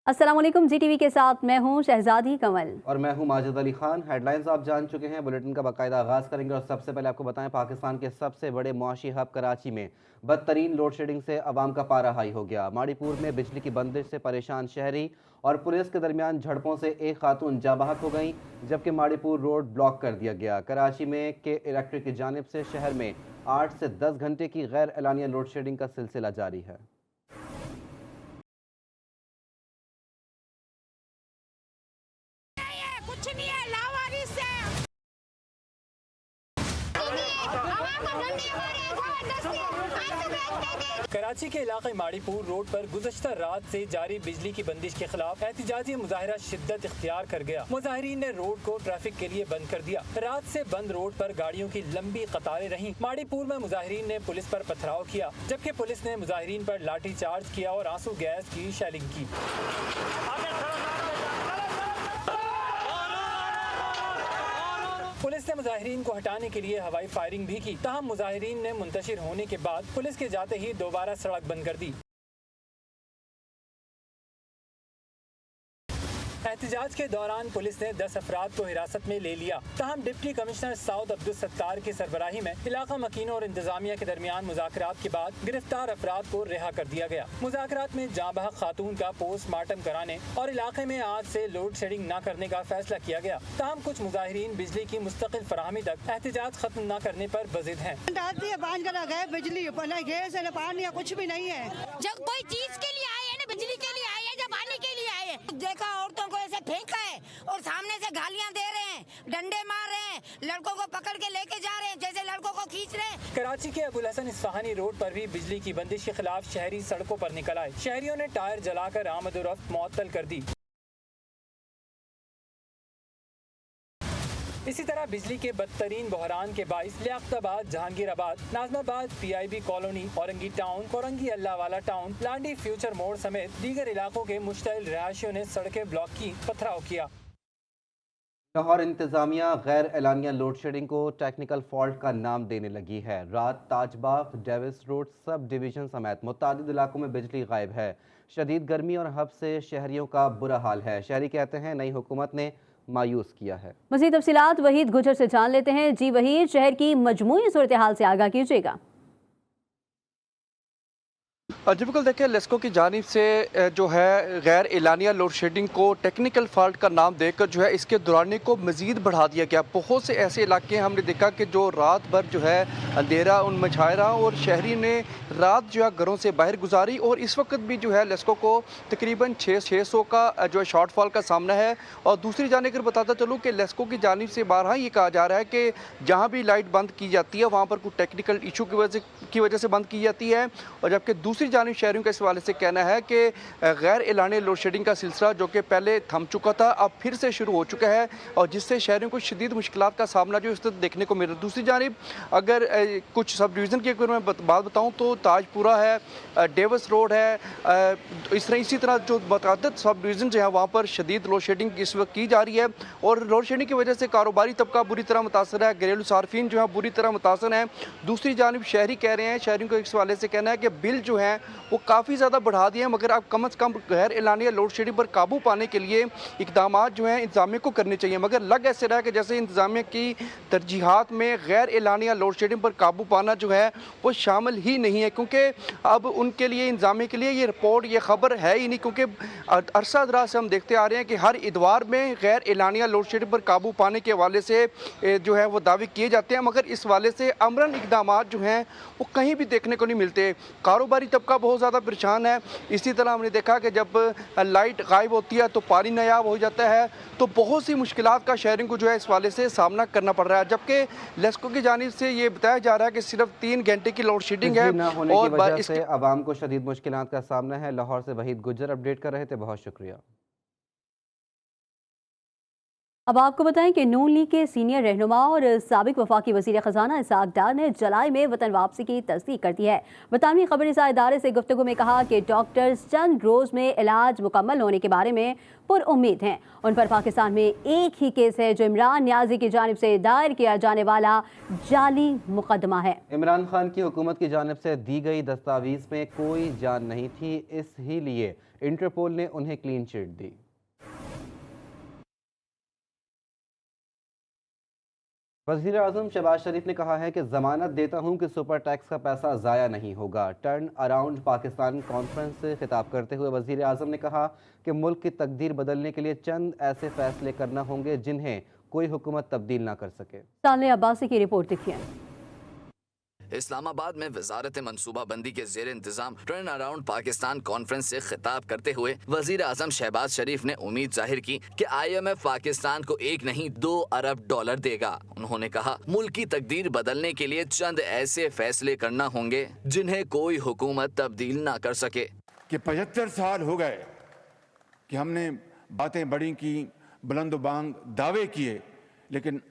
अस्सलाम वालेकुम। जी टीवी के साथ मैं हूं शहजादी कमल और मैं हूं माजिद अली खान। हेडलाइंस आप जान चुके हैं, बुलेटिन का बाकायदा आगाज़ करेंगे। और सबसे पहले आपको बताएं, पाकिस्तान के सबसे बड़े मुआशी हब कराची में बदतरीन लोड शेडिंग से अवाम का पारा हाई हो गया। माड़ीपुर में बिजली की बंदिश से परेशान शहरी और पुलिस के दरमियान झड़पों से एक खातून जाबाहक हो गई, जबकि माड़ीपुर रोड ब्लॉक कर दिया गया। कराची में के इलेक्ट्रिक की जानिब से शहर में 8 से 10 घंटे की गैर एलानिया लोड शेडिंग का सिलसिला जारी है। कुछ नहीं है, लावारिस है। कराची के इलाके माड़ीपुर रोड पर गुज़श्ता रात से जारी बिजली की बंदिश के खिलाफ एहतिजाजी मुजाहिरा शिद्दत इख्तियार कर गया। मुजाहिरीन ने रोड को ट्रैफिक के लिए बंद कर दिया। रात से बंद रोड पर गाड़ियों की लंबी कतारें रहीं। माड़ीपुर में मुजाहिरीन ने पुलिस पर पथराव किया, जबकि पुलिस ने मुजाहिरीन पर लाठी चार्ज किया और आंसू गैस की शेलिंग की। पुलिस ने मुजाहिरीन को हटाने के लिए हवाई फायरिंग भी की, ताहम मुजाहिरीन ने मुंतशिर होने के बाद पुलिस के जाते ही दोबारा सड़क बंद कर दी। एहतजाज के दौरान पुलिस ने 10 अफराद को हिरासत में ले लिया, ताहम डिप्टी कमिश्नर साउद अब्दुल सत्तार की सरबराही में इलाका मकीनों और इंतजामिया के दरमियान मुज़ाकरात के बाद गिरफ्तार अफराद को रिहा कर दिया गया। मुज़ाकरात में जांबहक खातून का पोस्टमार्टम कराने और इलाके में आज से लोड शेडिंग न करने का फैसला किया गया, ताहम कुछ मुजाहिरीन बिजली की मुस्तकिल फराहमी तक एहतजाज खत्म न करने पर बजिद हैं। बिजली गैस है, पानी है, कुछ भी नहीं है। जब कोई चीज के लिए आए हैं, बिजली के लिए आए हैं, जब पानी के लिए आए हैं, देखा औरतों को ऐसे फेंका है और सामने से गालियां दे रहे हैं, डंडे मार रहे हैं, लड़कों को पकड़ के लेके जा रहे हैं, जैसे लड़कों को खींच रहे हैं। कराची के अबुल हसन इस्फहानी रोड पर भी बिजली की बंदिश के खिलाफ शहरी सड़कों पर निकल आए। शहरियों ने टायर जलाकर आमद-ओ-रफ्त मुअत्तल कर दी। इसी तरह बिजली के बदतरीन बहरान के बाइस Liaquatabad, Jahangirabad, Nazimabad, PIB colony, Orangi town, Korangi Allahwala town, Landhi future मोड़ समेत दीगर इलाकों के मुश्तइल रहायशियों ने सड़कें ब्लॉक की, पथराव किया। लाहौर इंतजामिया गैर एलानिया लोड शेडिंग को टेक्निकल फॉल्ट का नाम देने लगी है। रात Tajbagh, Davis road sub division समेत मुतादिद इलाकों में बिजली गायब है। शदीद गर्मी और हब से शहरियों का बुरा हाल है। शहरी कहते हैं नई हुकूमत ने मायूस किया है। मज़ीद तफसीलात वहीद गुजर से जान लेते हैं। जी वहीद, शहर की मजमूई सूरत हाल से आगाह कीजिएगा। जी बिल्कुल, देखिए लेस्को की जानिब से जो है गैर एलानिया लोड शेडिंग को टेक्निकल फॉल्ट का नाम देकर जो है इसके दौरानी को मज़ीद बढ़ा दिया गया। बहुत से ऐसे इलाके हमने देखा कि जो रात भर जो है अंधेरा उन मचाया रहा और शहरी ने रात जो है घरों से बाहर गुजारी। और इस वक्त भी जो है लेस्को को तकरीबन 600 का जो है शॉर्टफॉल का सामना है। और दूसरी जानिब अगर बताता चलूँ कि लेस्को की जानिब से बारहा ये कहा जा रहा है कि जहाँ भी लाइट बंद की जाती है वहाँ पर कोई टेक्निकल इशू की वजह से बंद की जाती है। और जबकि दूसरी जानिब शहरियों का इस हवाले से कहना है कि गैर एलानिया लोड शेडिंग का सिलसिला जो कि पहले थम चुका था अब फिर से शुरू हो चुका है, और जिससे शहरियों को शदीद मुश्किलात का सामना जो इस तरह देखने को मिल रहा है। दूसरी जानिब अगर कुछ सब डिवीज़न की अगर मैं बात बताऊँ तो ताजपुरा है, डेविस रोड है, इसी तरह जो मुतअद्दिद सब डिवीज़न जो है वहाँ पर शदीद लोड शेडिंग इस वक्त की जा रही है। और लोड शेडिंग की वजह से कारोबारी तबका बुरी तरह मुतासर है, घरेलू सार्फिन जो है बुरी तरह मुतासर हैं। दूसरी जानिब शहरी कह रहे हैं, शहरियों को इस हवाले से कहना है कि बिल जो है वो काफ़ी ज़्यादा बढ़ा दिए हैं, मगर अब कम से कम गैर एलानिया लोड शेडिंग पर काबू पाने के लिए इकदाम जो हैं इंतजामिया को करने चाहिए। मगर लग ऐसे रहा है कि जैसे इंतजामिया की तरजीहात में गैर एलानिया लोड शेडिंग पर काबू पाना जो है वो शामिल ही नहीं है, क्योंकि अब उनके लिए इंतजामिया के लिए ये रिपोर्ट ये खबर है ही नहीं। क्योंकि अरसा दराज से हम देखते आ रहे हैं कि हर इतवार में गैर एलानिया लोड शेडिंग पर काबू पाने के हवाले से जो है वो दावे किए जाते हैं, मगर इस हवाले से अमरन इकदाम जो हैं वो कहीं भी देखने को नहीं मिलते। कारोबारी तबका बहुत ज़्यादा परेशान है। इसी तरह हमने देखा कि जब लाइट गायब होती है तो पानी नायाब हो जाता है, तो बहुत सी मुश्किलात का शहरियों को जो है इस वाले से सामना करना पड़ रहा है। जबकि लेस्को की जानिब से ये बताया जा रहा है कि सिर्फ 3 घंटे की लोड शेडिंग है और की वजह से आवाम को शदीद मुश्किलात का सामना है। लाहौर से वहीद गुजर अपडेट कर रहे थे, बहुत शुक्रिया। अब आपको बताएं कि नून लीग के सीनियर रहनुमा और साबिक वफाकी वज़ीर ख़जाना इसाक डार ने जुलाई में वतन वापसी की तस्दीक कर दी है। बरतानवी खबरसां इदारे से गुफ्तगू में कहा कि डॉक्टर्स चंद रोज़ में इलाज मुकम्मल होने के बारे में पुरउम्मीद हैं। उन पर पाकिस्तान में एक ही केस है जो इमरान नियाज़ी की जानिब से दायर किया जाने वाला जाली मुकदमा है। इमरान खान की हुकूमत की जानिब से दी गई दस्तावीज़ में कोई जान नहीं थी, इस ही लिए इंटरपोल ने उन्हें क्लीन चिट दी। वज़ीर आज़म शहबाज शरीफ ने कहा है कि ज़मानत देता हूं कि सुपर टैक्स का पैसा ज़ाया नहीं होगा। टर्न अराउंड पाकिस्तान कॉन्फ्रेंस से खिताब करते हुए वज़ीर आज़म ने कहा कि मुल्क की तकदीर बदलने के लिए चंद ऐसे फैसले करना होंगे जिन्हें कोई हुकूमत तब्दील ना कर सके। साले अब्बासी की रिपोर्ट देखिए। इस्लामाबाद में वजारत मनसूबा बंदी के जेर इंतजाम टर्न अराउंड पाकिस्तान कॉन्फ्रेंस से खिताब करते हुए वजीर आजम शहबाज शरीफ ने उम्मीद जाहिर की कि IMF पाकिस्तान को एक नहीं 2 अरब डॉलर देगा। उन्होंने कहा मुल्क की तकदीर बदलने के लिए चंद ऐसे फैसले करना होंगे जिन्हें कोई हुकूमत तब्दील ना कर सके। कि 75 साल हो गए कि हमने बातें बड़ी की, बुलंद-ओ-बांग दावे किए, लेकिन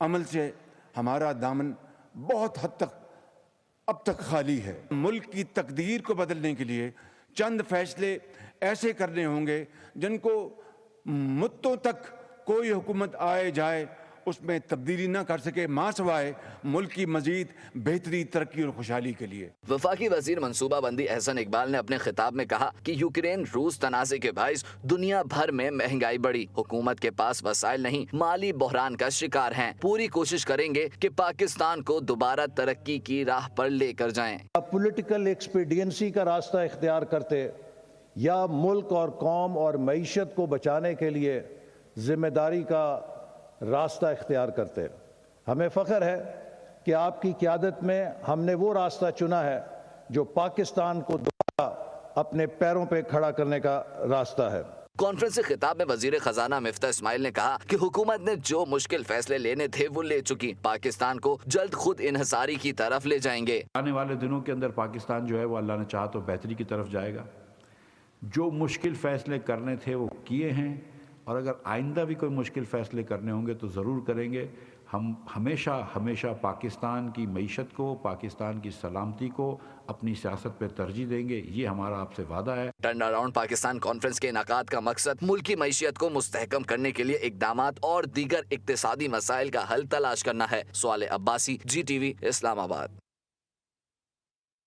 अमल से हमारा दामन बहुत हद तक अब तक खाली है। मुल्क की तकदीर को बदलने के लिए चंद फैसले ऐसे करने होंगे जिनको मुद्दों तक कोई हुकूमत आए जाए उसमें तब्दीली ना कर सके, मां सवाए मुल्क की मजीद बेहतरी, तरक्की और खुशहाली के लिए। वफाकी वजीर मनसूबा बंदी एहसन इकबाल ने अपने खिताब में कहा कि यूक्रेन रूस तनाज़े के बाइस दुनिया भर में महंगाई बढ़ी, हुकूमत के पास वसाइल नहीं, माली बहरान का शिकार हैं। पूरी कोशिश करेंगे कि पाकिस्तान को दोबारा तरक्की की राह पर लेकर जाएं। पॉलिटिकल एक्सपीडियंसी का रास्ता इख्तियार करते या मुल्क और कौम और मईशत को बचाने के लिए जिम्मेदारी का रास्ता इख्तियार करते। हमें फ़ख्र है कि आपकी क़यादत में हमने वो रास्ता चुना है जो पाकिस्तान को दोबारा अपने पैरों पे खड़ा करने का रास्ता है। कॉन्फ्रेंस से खिताब में वजीर खजाना मिफ्ता इस्माइल ने कहा कि हुकूमत ने जो मुश्किल फैसले लेने थे वो ले चुकी, पाकिस्तान को जल्द खुद इन्हसारी की तरफ ले जाएंगे। आने वाले दिनों के अंदर पाकिस्तान जो है वो अल्लाह ने चाहा तो बेहतरी की तरफ जाएगा। जो मुश्किल फैसले करने थे वो किए हैं और अगर आइंदा भी कोई मुश्किल फ़ैसले करने होंगे तो ज़रूर करेंगे। हम हमेशा पाकिस्तान की मईशत को, पाकिस्तान की सलामती को अपनी सियासत पे तरजीह देंगे, ये हमारा आपसे वादा है। टर्न अराउंड पाकिस्तान कॉन्फ्रेंस के इनाकात का मकसद मुल्क की मईशत को मुस्तहकम करने के लिए इक़दामात और दीगर इक्तिसादी मसाइल का हल तलाश करना है। साले अब्बासी, GTV, इस्लामाबाद।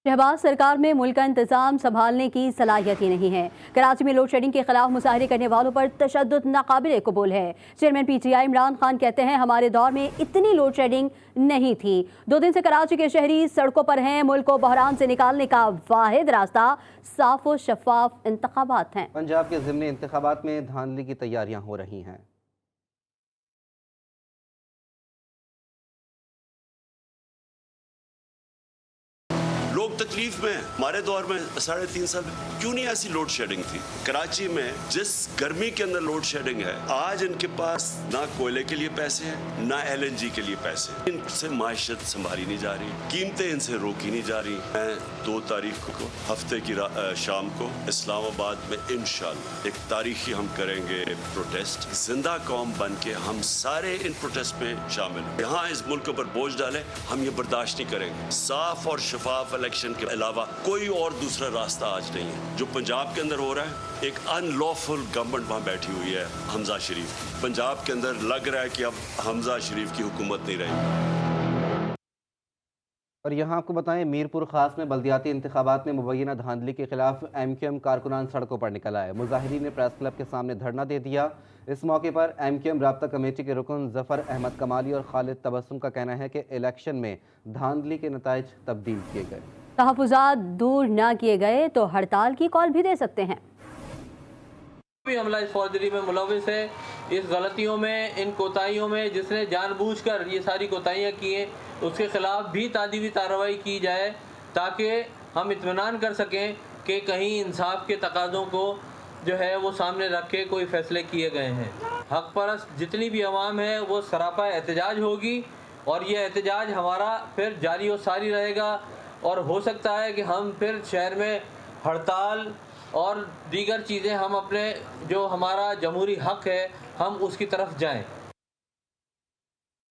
शहबाज सरकार में मुल्क का इंतजाम संभालने की सलाहियत ही नहीं है। कराची में लोड शेडिंग के खिलाफ मुजाहरे करने वालों पर तशद्दुद नाकाबिले कबूल है। चेयरमैन PTI इमरान खान कहते हैं हमारे दौर में इतनी लोड शेडिंग नहीं थी। 2 दिन से कराची के शहरी सड़कों पर हैं। मुल्क को बहरान से निकालने का वाहिद रास्ता साफ और शफाफ इंतखाबात हैं। पंजाब के ज़िमनी इंतखाबात में धांधली की तैयारियां हो रही हैं। लोग तकलीफ में, हमारे दौर में 3.5 साल क्यों नहीं ऐसी लोड शेडिंग थी। कराची में जिस गर्मी के अंदर लोड शेडिंग है, आज इनके पास ना कोयले के लिए पैसे हैं, ना LNG के लिए पैसे। इनसे माशियत संभाली नहीं जा रही, कीमतें इनसे रोकी नहीं जा रही। मैं 2 तारीख को हफ्ते की शाम को इस्लामाबाद में इंशाअल्लाह एक तारीखी हम करेंगे प्रोटेस्ट। जिंदा कौम बन के हम सारे इन प्रोटेस्ट में शामिल हैं। यहाँ इस मुल्क पर बोझ डाले, हम ये बर्दाश्त नहीं करेंगे। साफ और शफाफ इलेक्शन के अलावा कोई और दूसरा रास्ता आज नहीं है। जो पंजाब के अंदर हो रहा है, एक अनलॉफुल गवर्नमेंट वहाँ बैठी हुई है हमजा शरीफ। पंजाब के अंदर लग रहा है कि अब हमजा शरीफ की हुकूमत नहीं रही। और यहाँ आपको बताएं, मीरपुर खास में बल्दियाती इंतखाबात में मुबैना धांधली के खिलाफ MQM कारकुनान सड़कों पर निकल आए। मुजाहिरीन ने प्रेस क्लब के सामने धरना दे दिया। इस मौके पर MQM राब्ता कमेटी के रुकन जफर अहमद कमाली और खालिद तबस्सुम का कहना है कि इलेक्शन में धांधली के नताइज तब्दील किए गए। तहफ़्फ़ुज़ात दूर न किए गए तो हड़ताल की कॉल भी दे सकते हैं। भी हमला इस फौजदारी में मुलविस है, इस गलतियों में, इन कोताहियों में, जिसने जानबूझकर ये सारी कोताहियाँ की हैं, उसके खिलाफ भी तादीबी कार्रवाई की जाए ताकि हम इत्मीनान कर सकें कि कहीं इंसाफ के तकाज़ों को जो है वो सामने रख के कोई फ़ैसले किए गए हैं। हक परस्त जितनी भी अवाम है वो सरापा एहतजाज होगी और ये एहतजाज हमारा फिर जारी और सारी रहेगा और हो सकता है कि हम फिर शहर में हड़ताल और दीगर चीज़ें हम अपने जो हमारा जमहूरी हक है हम उसकी तरफ जाएं।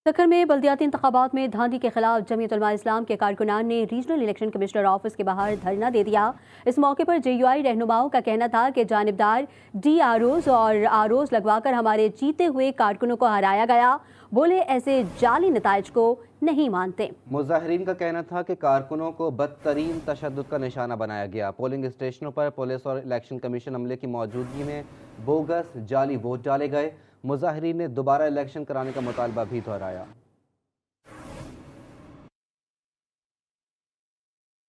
सक्खर में बल्दियाती इंतखाबात में धांधली के खिलाफ जमीयत उलमा इस्लाम के कारकुनान ने रीजनल इलेक्शन कमिश्नर ऑफिस के बाहर धरना दे दिया। इस मौके पर JUI रहनुमाओं का कहना था कि जानिबदार DROs और ROs लगवाकर हमारे जीते हुए कारकुनों को हराया गया। बोले ऐसे जाली नताइज को नहीं मानते। मुजाहिरीन का कहना था कि कारकुनों को बदतरीन तशद्दुद का निशाना बनाया गया। पोलिंग स्टेशनों पर पुलिस और इलेक्शन कमीशन अमले की मौजूदगी में बोगस जाली वोट डाले गए। मुजाहिरीन ने दोबारा इलेक्शन कराने का मुतालबा भी दोहराया।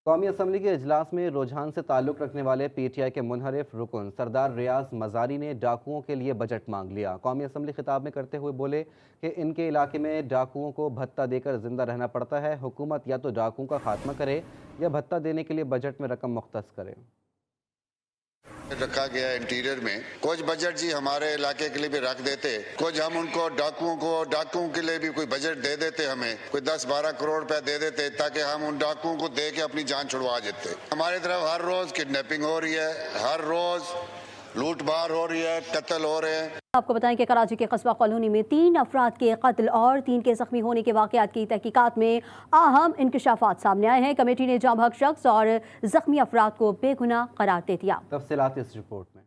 कौमी असम्बली के इजलास में रुझान से ताल्लुक़ रखने वाले PTI के मुनहरिफ रुकन सरदार रियाज मजारी ने डाकुओं के लिए बजट मांग लिया। कौमी असम्बली खिताब में करते हुए बोले कि इनके इलाके में डाकुओं को भत्ता देकर जिंदा रहना पड़ता है। हुकूमत या तो डाकुओं का खात्मा करे या भत्ता देने के लिए बजट में रकम मुख्तस करे। रखा गया इंटीरियर में कुछ बजट जी हमारे इलाके के लिए भी रख देते, कुछ हम उनको डाकुओं के लिए भी कोई बजट दे देते, हमें कोई 10-12 करोड़ रुपए दे देते ताकि हम उन डाकुओं को दे के अपनी जान छुड़वा देते। हमारी तरफ हर रोज किडनैपिंग हो रही है, हर रोज लूट मार हो रही है, कत्ल हो रहे हैं। आपको बताएं कि कराची के कस्बा कॉलोनी में 3 अफराद के कत्ल और 3 के जख्मी होने के वाक़यात की तहकीकात में अहम इंकशाफात सामने आए हैं। कमेटी ने जांबहक शख्स और जख्मी अफराद को बेगुनाह करार दे दिया। तफसीलात इस रिपोर्ट में।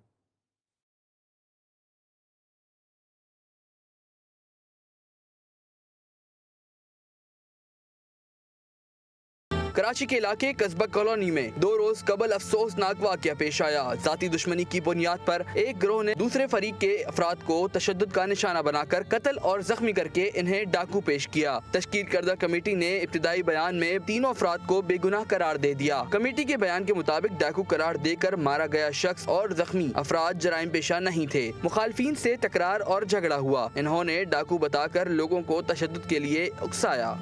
कराची के इलाके कस्बा कॉलोनी में 2 रोज कबल अफसोसनाक वाकया पेश आया। जाती दुश्मनी की बुनियाद पर एक गिरोह ने दूसरे फरीक के अफराद को तशद्दुद का निशाना बनाकर कत्ल और जख्मी करके इन्हें डाकू पेश किया। तश्कील करदा कमेटी ने इब्तिदाई बयान में तीनों अफराद को बेगुनाह करार दे दिया। कमेटी के बयान के मुताबिक डाकू करार देकर मारा गया शख्स और जख्मी अफराद जराइम पेशा नहीं थे। मुखालफिन से तकरार और झगड़ा हुआ। इन्होंने डाकू बताकर लोगों को तशद्दुद के लिए उकसाया।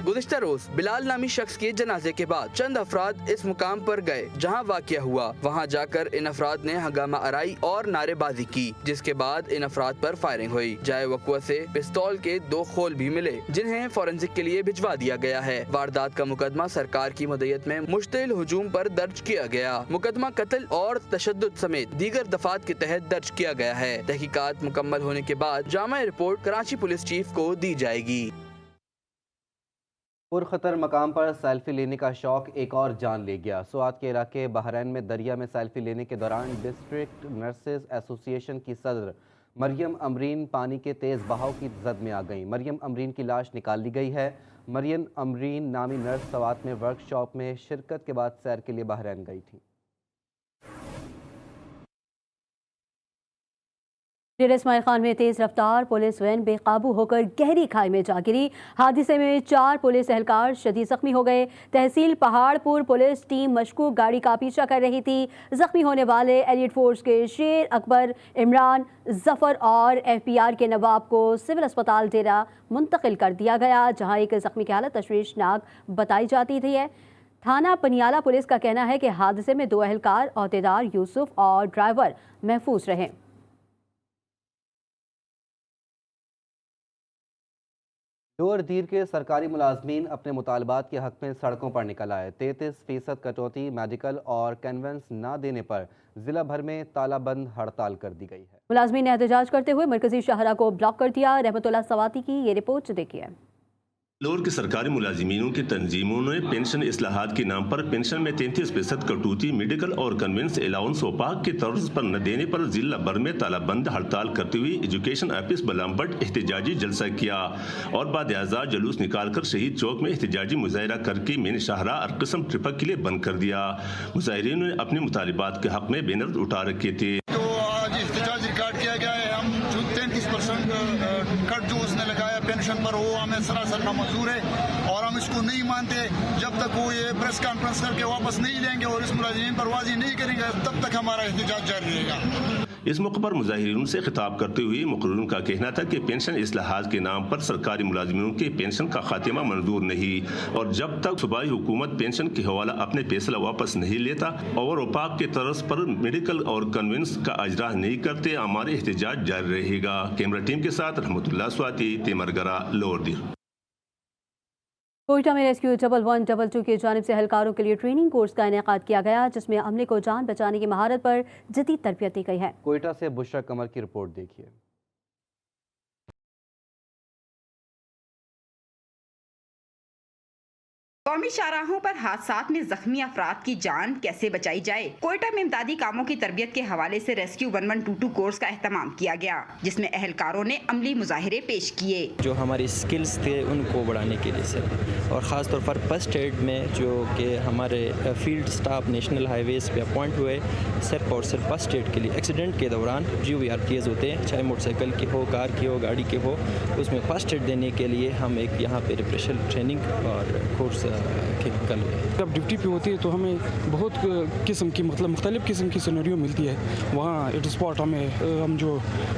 गुज़िश्ता रोज बिलाल नामी शख्स के जनाजे के बाद चंद अफराद इस मुकाम पर गए जहां वाक़या हुआ। वहां जाकर इन अफराद ने हंगामा आराई और नारेबाजी की, जिसके बाद इन अफराद पर फायरिंग हुई। जाए वक़्वा से पिस्तौल के 2 खोल भी मिले, जिन्हें फोरेंसिक के लिए भिजवा दिया गया है। वारदात का मुकदमा सरकार की मदयत में मुश्तिल हुजूम पर दर्ज किया गया। मुकदमा कत्ल और तशद्दुद समेत दीगर दफात के तहत दर्ज किया गया है। तहकीकात मुकम्मल होने के बाद Jama report Karachi police chief को दी जाएगी। पुरखतर मकाम पर सेल्फी लेने का शौक एक और जान ले गया। स्वात के इलाके बहरैन में दरिया में सेल्फी लेने के दौरान डिस्ट्रिक्ट नर्सेज एसोसिएशन की सदर मरियम अमरीन पानी के तेज़ बहाव की जद में आ गईं। मरियम अमरीन की लाश निकाल ली गई है। मरियम अमरीन नामी नर्स स्वात में वर्कशॉप में शिरकत के बाद सैर के लिए बहरैन गई थी। डेरा इस्माइल खान में तेज रफ्तार पुलिस वैन बेकाबू होकर गहरी खाई में जा गिरी। हादसे में 4 पुलिस एहलकार शदीद जख्मी हो गए। तहसील पहाड़पुर पुलिस टीम मशकूक गाड़ी का पीछा कर रही थी। जख्मी होने वाले एलिट फोर्स के शेर अकबर, इमरान, जफर और FPR के नवाब को सिविल अस्पताल डेरा मुंतकिल कर दिया गया, जहां एक जख्मी की हालत तशवीशनाक बताई जाती थी। थाना पनियाला पुलिस का कहना है कि हादसे में 2 एहलकार औहदेदार यूसुफ और ड्राइवर महफूज रहे। लोअर दीर के सरकारी मुलाजमीन अपने मुतालबात के हक में सड़कों पर निकल आए। 33% कटौती, मेडिकल और कन्वेंस न देने पर जिला भर में तालाबंद हड़ताल कर दी गई है। मुलाजमीन ने एहतजाज करते हुए मरकजी शाहरा को ब्लॉक कर दिया। रहमतुल्लाह सवाती की ये रिपोर्ट देखिए। लोअर के सरकारी मुलाजिमीनों की तंजीमों ने पेंशन इस्लाहात के नाम पर पेंशन में 33% कटौती, मेडिकल और कन्वेंस अलाउंस वफाक के तर्ज पर न देने पर जिला भर में तालाबंद हड़ताल करते हुए एजुकेशन ऑफिस बलामबट एहतजाजी जलसा किया और बाद जुलूस निकालकर शहीद चौक में एहतजाजी मुजाहरा करके मेन शाहरा और किस्म ट्रिपक के लिए बंद कर दिया। मुजाहिरीन ने अपने मुतालिबात के हक में बैनर उठा रखे थे। तो आज एहतजाज रिकॉर्ड किया गया है। हम जो 33% कट जो उसने लगाया पेंशन पर, वो हमें सरासर नामंजूर है और हम इसको नहीं मानते। जब तक वो ये प्रेस कॉन्फ्रेंस करके वापस नहीं लेंगे और इस मुलाजिमीन पर वाजी नहीं करेंगे, तब तक हमारा एहतजाज जारी रहेगा। इस मौके पर मुजाहिरीन से खिताब करते हुए मुकर्ररीन का कहना था कि पेंशन इस्लाहात के नाम पर सरकारी मुलाजिमों के पेंशन का खात्मा मंजूर नहीं और जब तक सूबाई हुकूमत पेंशन के हवाला अपने फैसला वापस नहीं लेता और वफाक के तर्ज पर मेडिकल और कन्वेंस का अजरा नहीं करते, हमारे एहतजाज जारी रहेगा। कैमरा टीम के साथ रहमतुल्लाह स्वाती, तेमरगरा, लोअर दीर। कोयटा में रेस्क्यू 1122 की जानिब से एहलकारों के लिए ट्रेनिंग कोर्स का इनेकाद किया गया, जिसमें अमले को जान बचाने की महारत पर जदीद तरबियत दी गई है। कोयटा से बुशरा कमर की रिपोर्ट देखिए। कौमी शाहराहों पर हादसात में जख्मी अफराद की जान कैसे बचाई जाए, कोयटा में इमदादी कामों की तरबियत के हवाले से रेस्क्यू 1122 कोर्स का एहतमाम किया गया, जिसमें एहलकारों ने अमली मुजाहिरे पेश किए। जो हमारी स्किल्स थे उनको बढ़ाने के लिए सर, और ख़ास तौर पर फर्स्ट एड में जो कि हमारे फील्ड स्टाफ नेशनल हाईवेज़ पे अपॉइंट हुए सिर्फ और सिर्फ फर्स्ट एड के लिए। एक्सीडेंट के दौरान जो VRTs होते हैं, चाहे मोटरसाइकिल के हो, कार के हो, गाड़ी के हो, उसमें फर्स्ट एड देने के लिए हम एक यहाँ पे रिफ्रेशर ट्रेनिंग और कोर्स जब ड्यूटी पे होती है तो हमें बहुत किस्म की मुख्तलिफ किस्म की सिनेरियो मिलती है, वहाँ एट स्पॉट हम जो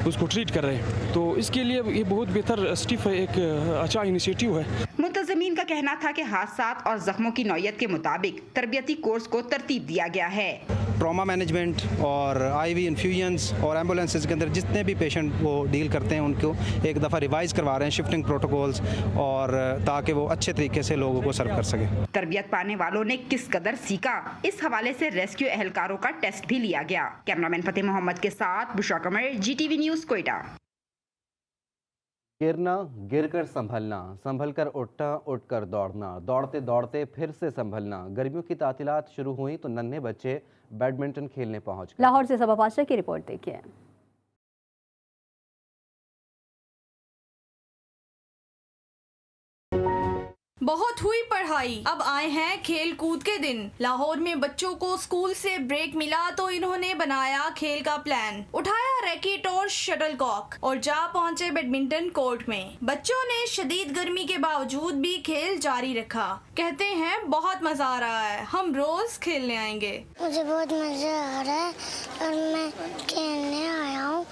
उसको ट्रीट कर रहे हैं, तो इसके लिए ये बहुत बेहतर स्टिफ है, एक अच्छा इनिशिएटिव है। मुंतज़मीन का कहना था कि हादसात और जख्मों की नौयत के मुताबिक तरबियती कोर्स को तरतीब दिया गया है। ट्रॉमा मैनेजमेंट और IV इन्फ्यूजन्स और एम्बुलेंसेज के अंदर जितने भी पेशेंट वो डील करते हैं उनको एक दफ़ा रिवाइज करवा रहे हैं शिफ्टिंग प्रोटोकॉल्स, और ताकि वो अच्छे तरीके से लोगों को सर्व कर सके। तरबियत पाने वालों ने किस कदर सीखा, इस हवाले से रेस्क्यू एहलकारों का टेस्ट भी लिया गया। कैमरामैन फतेह मोहम्मद के साथ बुशरा कमर, GTV न्यूज़, कोयटा। गिरना, गिरकर संभलना, संभलकर उठना, उठकर दौड़ना, दौड़ते दौड़ते फिर से संभलना। गर्मियों की तातीलात शुरू हुई तो नन्हे बच्चे बैडमिंटन खेलने पहुंच गए। लाहौर से सबा पाशा की रिपोर्ट देखिए। बहुत हुई पढ़ाई, अब आए हैं खेल कूद के दिन। लाहौर में बच्चों को स्कूल से ब्रेक मिला तो इन्होंने बनाया खेल का प्लान, उठाया रैकेट और शटल कॉक और जा पहुंचे बैडमिंटन कोर्ट में। बच्चों ने शदीद गर्मी के बावजूद भी खेल जारी रखा। कहते हैं बहुत मजा आ रहा है, हम रोज खेलने आएंगे। मुझे बहुत मजा आ रहा है और मैं खेलने आया हूँ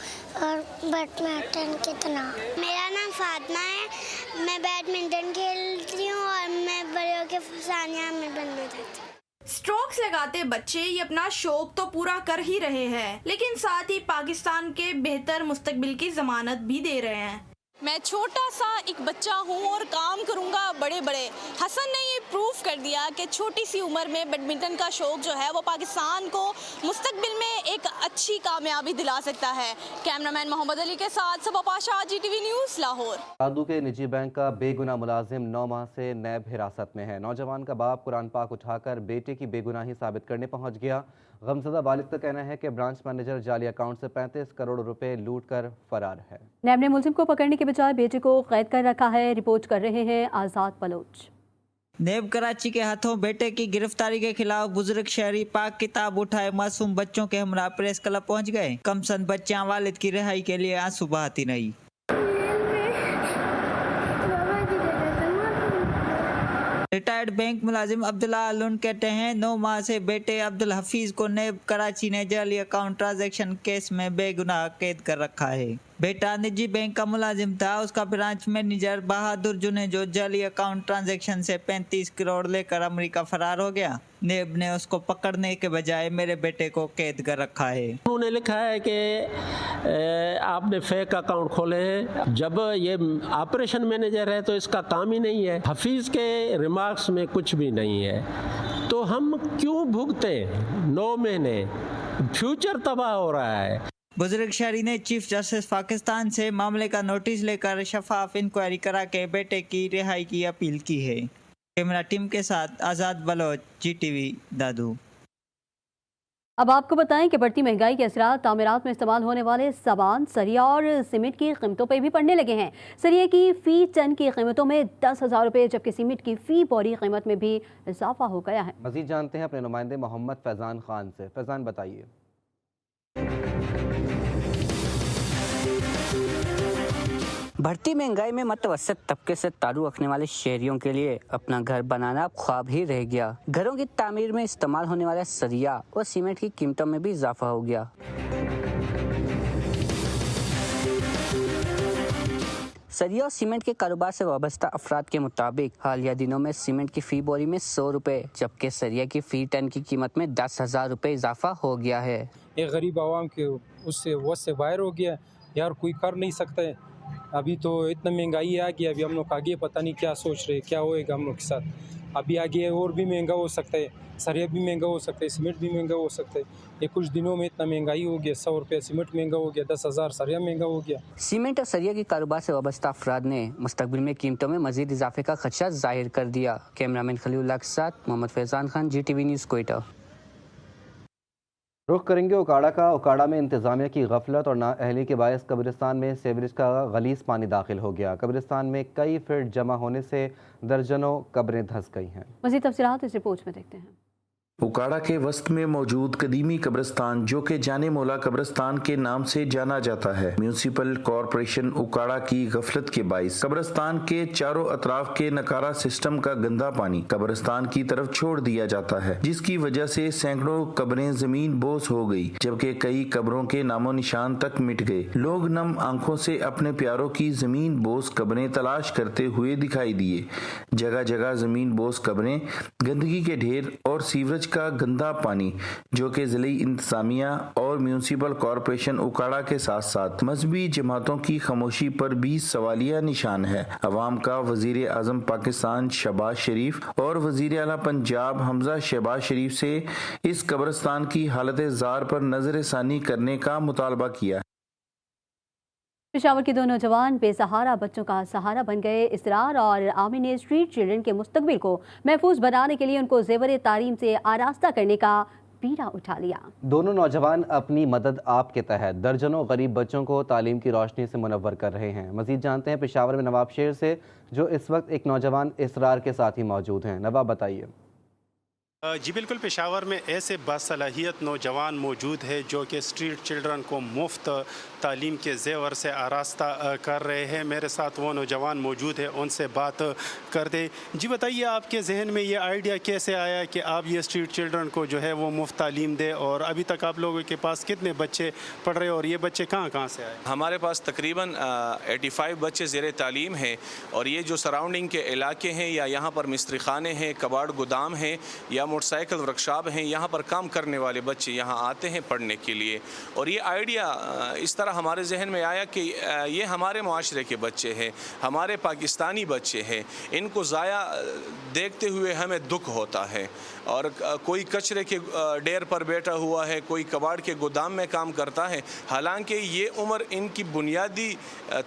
और बैडमिंटन कितना। मेरा नाम फातिमा है, मैं बैडमिंटन खेलती हूँ और मैं बड़े होकर सानिया में बनना चाहती हूँ। स्ट्रोक्स लगाते बच्चे ये अपना शौक तो पूरा कर ही रहे हैं, लेकिन साथ ही पाकिस्तान के बेहतर मुस्तकबिल की जमानत भी दे रहे हैं। मैं छोटा सा एक बच्चा हूँ और काम करूँगा बड़े बड़े। हसन ने ये प्रूफ कर दिया कि छोटी सी उम्र में बैडमिंटन का शौक जो है वो पाकिस्तान को मुस्तकबिल में एक अच्छी कामयाबी दिला सकता है। कैमरामैन मोहम्मद अली के साथ सबा पाशा, GTV न्यूज़, लाहौर। सादू के निजी बैंक का बेगुनाह मुलाजिम 9 माह से नैब हिरासत में है। नौजवान का बाप कुरान पाक उठाकर बेटे की बेगुनाही साबित करने पहुंच गया। गमज़दा वालिद का कहना है कि ब्रांच मैनेजर जाली अकाउंट से 35 करोड़ रुपए लूट कर फरार है। नैब ने मुलजिम को पकड़ने के बजाय बेटे को कैद कर रखा है। रिपोर्ट कर रहे हैं आज़ाद बलोच। नैब कराची के हाथों बेटे की गिरफ्तारी के खिलाफ बुजुर्ग शहरी पाक किताब उठाए मासूम बच्चों के हमरा प्रेस क्लब पहुंच गए। कमसन बच्चियां वालिद की रिहाई के लिए आंसू बहाती रही। रिटायर्ड बैंक मुलाजिम अब्दुल्ला अलून कहते हैं 9 माह से बेटे अब्दुल हफीज को नैब कराची ने जाली अकाउंट ट्रांजैक्शन केस में बेगुनाह कैद कर रखा है। बेटा निजी बैंक का मुलाजिम था, उसका ब्रांच मैनेजर बहादुर जुने जो जाली अकाउंट ट्रांजैक्शन से 35 करोड़ लेकर अमेरिका फरार हो गया। नेब ने उसको पकड़ने के बजाय मेरे बेटे को कैद कर रखा है। उन्होंने लिखा है कि आपने फेक अकाउंट खोले हैं। जब ये ऑपरेशन मैनेजर है तो इसका काम ही नहीं है। हफीज के रिमार्क्स में कुछ भी नहीं है, तो हम क्यों भुगते 9 महीने? फ्यूचर तबाह हो रहा है। बुजुर्ग शहरी ने चीफ जस्टिस पाकिस्तान से मामले का नोटिस लेकर शफाफ इंक्वायरी करा के बेटे की रिहाई की अपील की है। कैमरा टीम के साथ आज़ाद बलोच, GTV दादू। अब आपको बताएं कि बढ़ती महंगाई के असरात तामीरात में इस्तेमाल होने वाले सामान, सरिया और सीमेंट की कीमतों पर भी पड़ने लगे हैं। सरिया की फी टन की कीमतों में 10,000 रुपये, जबकि सीमेंट की फी बोरी कीमत में भी इजाफा हो गया है। मजीद जानते हैं अपने नुमाइंदे मोहम्मद फैजान खान से। फैजान बताइए। बढ़ती महंगाई में मतवसत तबके से ताल्लुक़ रखने वाले शहरियों के लिए अपना घर बनाना ख्वाब ही रह गया। घरों की तामीर में इस्तेमाल होने वाले सरिया और सीमेंट की कीमतों में भी इजाफा हो गया। सरिया और सीमेंट के कारोबार से वाबस्ता अफराद के मुताबिक हालिया दिनों में सीमेंट की फी बोरी में 100 रुपये, जबकि सरिया की फी टन की कीमत में 10,000 रुपये इजाफा हो गया है। एक गरीब आवाम के उससे वस से बाहर हो गया यार, कोई कर नहीं सकता है। अभी तो इतना महंगाई आ गई, अभी हम लोग आगे पता नहीं क्या सोच रहे, क्या होएगा हम लोग के साथ। अभी आगे और भी महंगा हो सकता है, सरिया भी महंगा हो सकता है, सीमेंट भी महंगा हो सकता है। ये कुछ दिनों में इतना महंगाई हो गया, 100 रुपये सीमेंट महंगा हो गया, 10,000 सरिया महंगा हो गया। सीमेंट और सरिया के कारोबार से वाबस्ता अफराद ने मुस्तकबिल में कीमतों में मजीद इजाफे का खदशा जाहिर कर दिया। कैमरामैन खलीलुल्लाह के साथ मोहम्मद फैजान खान, GTV न्यूज़, कोयटा। रुख करेंगे उकाड़ा का। उकाड़ा में इंतजामिया की गफलत और नाअहली के बायस कब्रिस्तान में सीवरेज का गलीज पानी दाखिल हो गया। कब्रिस्तान में कई फीट जमा होने से दर्जनों कब्रें धंस गई हैं। मज़ीद तफसीलात इस रिपोर्ट में देखते हैं। उकाड़ा के वस्त में मौजूद कदीमी कब्रिस्तान, जो कि जाने मौला कब्रिस्तान के नाम से जाना जाता है, म्यूनिसिपल कॉरपोरेशन उकाड़ा की गफलत के बाइस कब्रिस्तान के चारों अतराफ के नकारा सिस्टम का गंदा पानी कब्रिस्तान की तरफ छोड़ दिया जाता है, जिसकी वजह से सैकड़ों कब्रें जमीन बोस हो गई, जबकि कई कब्रों के नामो निशान तक मिट गए। लोग नम आंखों से अपने प्यारों की जमीन बोस कब्रें तलाश करते हुए दिखाई दिए। जगह जगह जमीन बोस कब्रें, गंदगी के ढेर और सीवरेज का गंदा पानी, जो कि जिले इंतजामिया और म्यूनिसिपल कॉरपोरेशन उकाड़ा के साथ साथ मजहबी जमातों की खामोशी पर भी सवालिया निशान है। अवाम का वजीर आजम पाकिस्तान शहबाज शरीफ और वजीर आला पंजाब हमजा शहबाज शरीफ से इस कब्रिस्तान की हालत जार पर नजर सानी करने का मुतालबा किया। पेशावर के दो नौजवान बेसहारा बच्चों का सहारा बन गए। इसरार और आमिर ने स्ट्रीट चिल्ड्रन के मुस्तकबिल को महफूज बनाने के लिए उनको जेवर तालीम से आरास्ता करने का बीड़ा उठा लिया। दोनों नौजवान अपनी मदद आप के तहत दर्जनों गरीब बच्चों को तालीम की रोशनी से मुनव्वर कर रहे हैं। मजीद जानते हैं पेशावर में नवाब शेर से, जो इस वक्त एक नौजवान इसरार के साथ ही मौजूद हैं। नवाब बताइए। जी बिल्कुल, पेशावर में ऐसे बासलाहियत नौजवान मौजूद है जो कि स्ट्रीट चिल्ड्रन को मुफ्त तालीम के जेवर से आरास्ता कर रहे हैं। मेरे साथ वो नौजवान मौजूद है, उनसे बात कर दे। जी बताइए, आपके जहन में ये आइडिया कैसे आया कि आप ये स्ट्रीट चिल्ड्रन को जो है वो मुफ्त तालीम दे, और अभी तक आप लोगों के पास कितने बच्चे पढ़ रहे हैं और ये बच्चे कहाँ कहाँ से आए? हमारे पास तकरीबन 85 बच्चे ज़ेर तालीम हैं, और ये जो सराउंडिंग के इलाके हैं या यहाँ पर मिस्त्री खाने हैं, कबाड़ गोदाम हैं या मोटरसाइकिल वर्कशॉप हैं, यहाँ पर काम करने वाले बच्चे यहाँ आते हैं पढ़ने के लिए। और ये आइडिया इस तरह हमारे जहन में आया कि ये हमारे माशरे के बच्चे हैं, हमारे पाकिस्तानी बच्चे हैं, इनको ज़ाया देखते हुए हमें दुख होता है। और कोई कचरे के ढेर पर बैठा हुआ है, कोई कबाड़ के गोदाम में काम करता है, हालांकि ये उम्र इनकी बुनियादी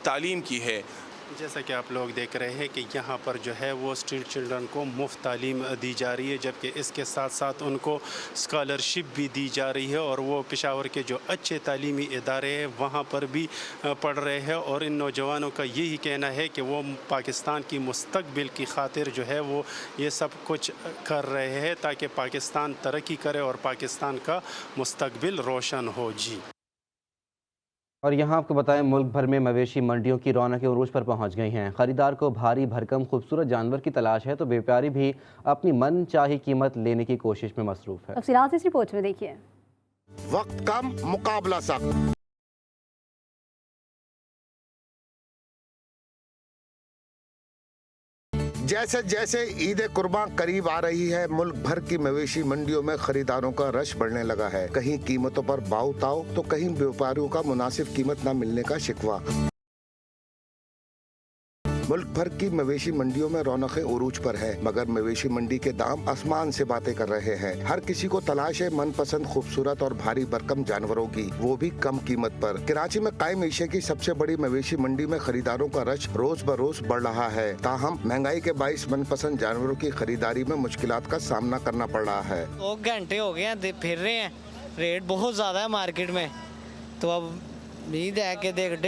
तालीम की है। जैसा कि आप लोग देख रहे हैं कि यहाँ पर जो है वो स्ट्रीट चिल्ड्रन को मुफ्त तालीम दी जा रही है, जबकि इसके साथ साथ उनको स्कॉलरशिप भी दी जा रही है, और वो पेशावर के जो अच्छे तालीमी इदारे हैं वहाँ पर भी पढ़ रहे हैं। और इन नौजवानों का यही कहना है कि वो पाकिस्तान की मुस्तकबिल की खातिर जो है वो ये सब कुछ कर रहे हैं ताकि पाकिस्तान तरक्की करे और पाकिस्तान का मुस्तकबिल रोशन हो। जी, और यहाँ आपको बताएं, मुल्क भर में मवेशी मंडियों की रौनकें उरूज पर पहुँच गई हैं। ख़रीदार को भारी भरकम खूबसूरत जानवर की तलाश है, तो व्यापारी भी अपनी मन चाही कीमत लेने की कोशिश में मसरूफ़ है। तफसीलात इस रिपोर्ट में देखिए। वक्त कम, मुकाबला सख्त। जैसे जैसे ईद कुर्बान करीब आ रही है, मुल्क भर की मवेशी मंडियों में खरीदारों का रश बढ़ने लगा है। कहीं कीमतों पर भाव ताव, तो कहीं व्यापारियों का मुनासिब कीमत न मिलने का शिकवा। मुल्क भर की मवेशी मंडियों में रौनकें उरूज पर है, मगर मवेशी मंडी के दाम आसमान से बातें कर रहे हैं। हर किसी को तलाश है मनपसंद खूबसूरत और भारी भरकम जानवरों की, वो भी कम कीमत पर। कराची में कायम एशिया की सबसे बड़ी मवेशी मंडी में खरीदारों का रश रोज बरोज बढ़ रहा है। ताहम महंगाई के बाइस मनपसंद जानवरों की खरीदारी में मुश्किलात का सामना करना पड़ रहा है। 2 घंटे हो गए हैं फिर रहे हैं, रेट बहुत ज्यादा है मार्केट में, तो अब उम्मीद है कि देख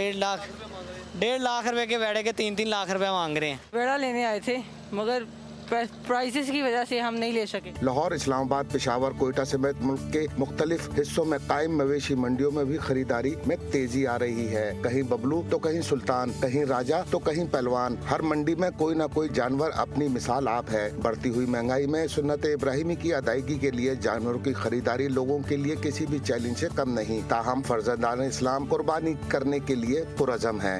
1.5 लाख रुपए के बेड़े के 3-3 लाख रुपए मांग रहे हैं। बेड़ा लेने आए थे, मगर प्राइसेस की वजह से हम नहीं ले सके। लाहौर, इस्लामाबाद, पेशावर, कोयटा समेत मुल्क के मुख्तलिफ हिस्सों में कायम मवेशी मंडियों में भी खरीदारी में तेजी आ रही है। कहीं बबलू तो कहीं सुल्तान, कहीं राजा तो कहीं पहलवान। हर मंडी में कोई न कोई जानवर अपनी मिसाल आप है। बढ़ती हुई महंगाई में सुन्नत इब्राहिमी की अदायगी के लिए जानवरों की खरीदारी लोगों के लिए किसी भी चैलेंज से कम नहीं। ताहम फर्जंदान इस्लाम कुर्बानी करने के लिए पुरअज़म है।